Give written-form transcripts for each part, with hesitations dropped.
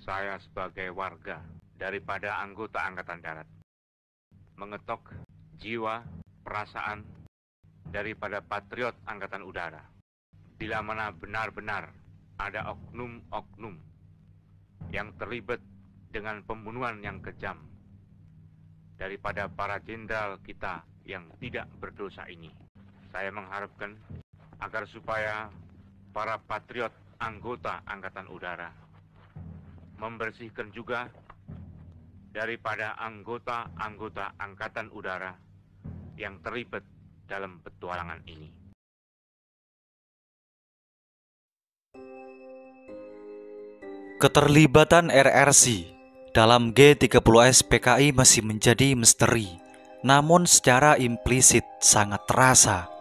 saya sebagai warga daripada anggota Angkatan Darat mengetok jiwa, perasaan daripada patriot Angkatan Udara. Bila mana benar-benar ada oknum-oknum yang terlibat dengan pembunuhan yang kejam daripada para jenderal kita yang tidak berdosa ini. Saya mengharapkan agar supaya para patriot anggota Angkatan Udara membersihkan juga daripada anggota-anggota Angkatan Udara yang terlibat dalam petualangan ini. Keterlibatan RRC dalam G30S PKI masih menjadi misteri, namun secara implisit sangat terasa.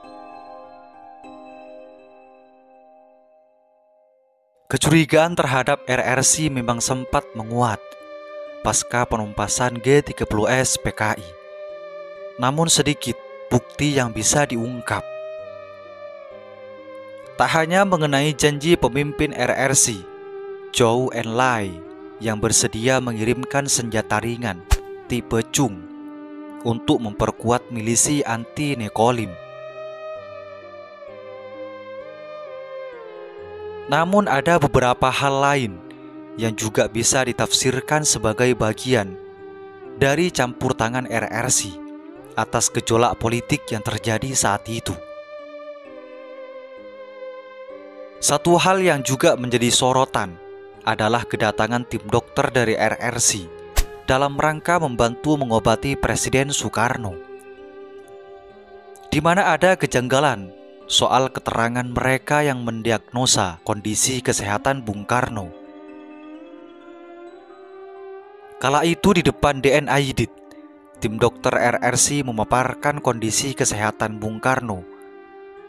Kecurigaan terhadap RRC memang sempat menguat pasca penumpasan G30S PKI. Namun sedikit bukti yang bisa diungkap. Tak hanya mengenai janji pemimpin RRC, Zhou Enlai, yang bersedia mengirimkan senjata ringan tipe Chung untuk memperkuat milisi anti Nekolim. Namun ada beberapa hal lain yang juga bisa ditafsirkan sebagai bagian dari campur tangan RRC atas gejolak politik yang terjadi saat itu. Satu hal yang juga menjadi sorotan adalah kedatangan tim dokter dari RRC dalam rangka membantu mengobati Presiden Soekarno, di mana ada kejanggalan soal keterangan mereka yang mendiagnosa kondisi kesehatan Bung Karno. Kala itu di depan DNAID, tim dokter RRC memaparkan kondisi kesehatan Bung Karno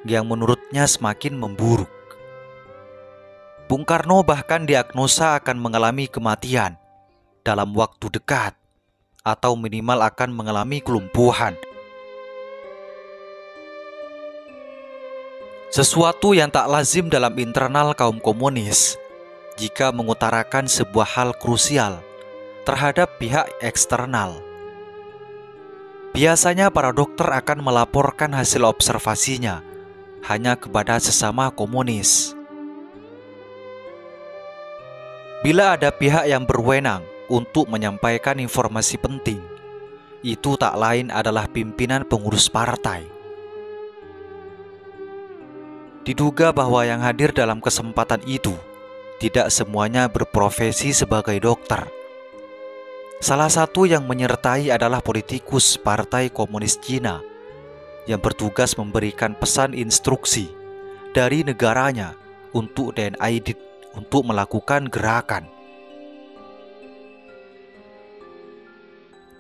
yang menurutnya semakin memburuk. Bung Karno bahkan diagnosa akan mengalami kematian dalam waktu dekat atau minimal akan mengalami kelumpuhan. Sesuatu yang tak lazim dalam internal kaum komunis jika mengutarakan sebuah hal krusial terhadap pihak eksternal. Biasanya para dokter akan melaporkan hasil observasinya hanya kepada sesama komunis. Bila ada pihak yang berwenang untuk menyampaikan informasi penting, itu tak lain adalah pimpinan pengurus partai. Diduga bahwa yang hadir dalam kesempatan itu tidak semuanya berprofesi sebagai dokter. Salah satu yang menyertai adalah politikus Partai Komunis Cina yang bertugas memberikan pesan instruksi dari negaranya untuk DNAID untuk melakukan gerakan.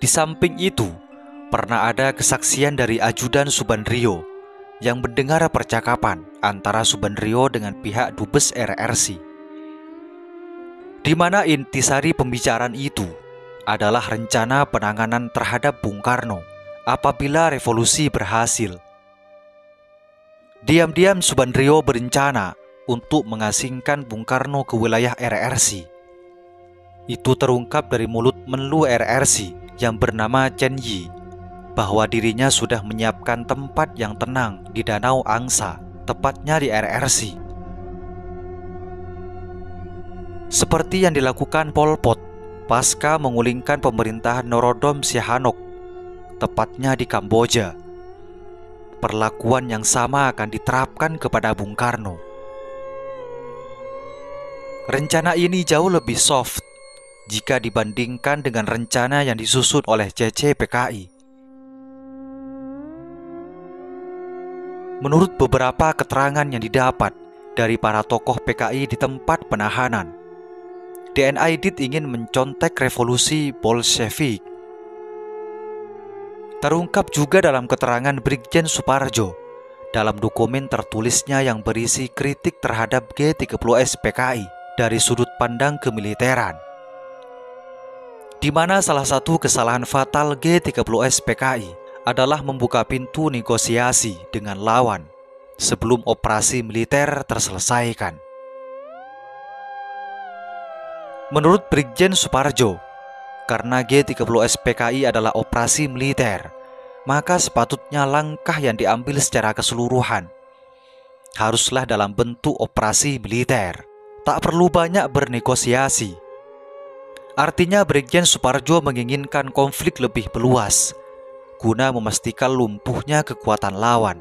Di samping itu, pernah ada kesaksian dari ajudan Subandrio yang mendengar percakapan antara Subandrio dengan pihak Dubes RRC, di mana intisari pembicaraan itu adalah rencana penanganan terhadap Bung Karno apabila revolusi berhasil. Diam-diam Subandrio berencana untuk mengasingkan Bung Karno ke wilayah RRC. Itu terungkap dari mulut Menlu RRC yang bernama Chen Yi, bahwa dirinya sudah menyiapkan tempat yang tenang di Danau Angsa, tepatnya di RRC. Seperti yang dilakukan Pol Pot pasca mengulingkan pemerintahan Norodom Sihanouk, tepatnya di Kamboja. Perlakuan yang sama akan diterapkan kepada Bung Karno. Rencana ini jauh lebih soft jika dibandingkan dengan rencana yang disusun oleh CCPKI. Menurut beberapa keterangan yang didapat dari para tokoh PKI di tempat penahanan, DNAID ingin mencontek revolusi Bolshevik. Terungkap juga dalam keterangan Brigjen Suparjo dalam dokumen tertulisnya yang berisi kritik terhadap G30S PKI dari sudut pandang kemiliteran, di mana salah satu kesalahan fatal G30S PKI adalah membuka pintu negosiasi dengan lawan sebelum operasi militer terselesaikan. Menurut Brigjen Suparjo, karena G30S PKI adalah operasi militer, maka sepatutnya langkah yang diambil secara keseluruhan haruslah dalam bentuk operasi militer. Tak perlu banyak bernegosiasi. Artinya Brigjen Suparjo menginginkan konflik lebih meluas guna memastikan lumpuhnya kekuatan lawan,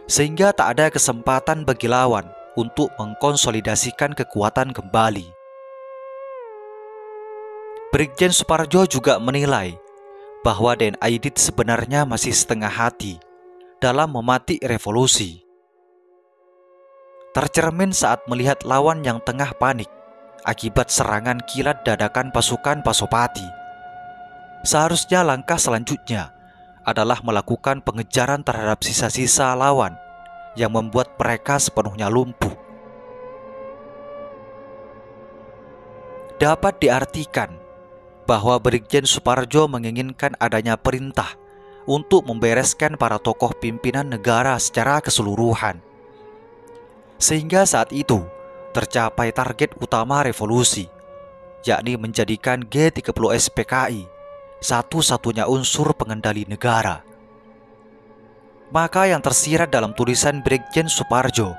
sehingga tak ada kesempatan bagi lawan untuk mengkonsolidasikan kekuatan kembali. Brigjen Suparjo juga menilai bahwa Den Aidit sebenarnya masih setengah hati dalam mematik revolusi. Tercermin saat melihat lawan yang tengah panik akibat serangan kilat dadakan pasukan Pasopati. Seharusnya langkah selanjutnya adalah melakukan pengejaran terhadap sisa-sisa lawan yang membuat mereka sepenuhnya lumpuh. Dapat diartikan bahwa Brigjen Suparjo menginginkan adanya perintah untuk membereskan para tokoh pimpinan negara secara keseluruhan, sehingga saat itu tercapai target utama revolusi, yakni menjadikan G30S PKI satu-satunya unsur pengendali negara. Maka yang tersirat dalam tulisan Brigjen Suparjo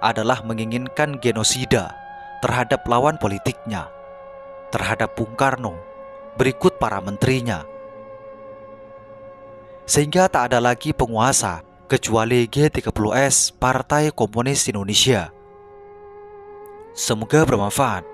adalah menginginkan genosida terhadap lawan politiknya, terhadap Bung Karno, berikut para menterinya, sehingga tak ada lagi penguasa kecuali G30S Partai Komunis Indonesia. Semoga bermanfaat.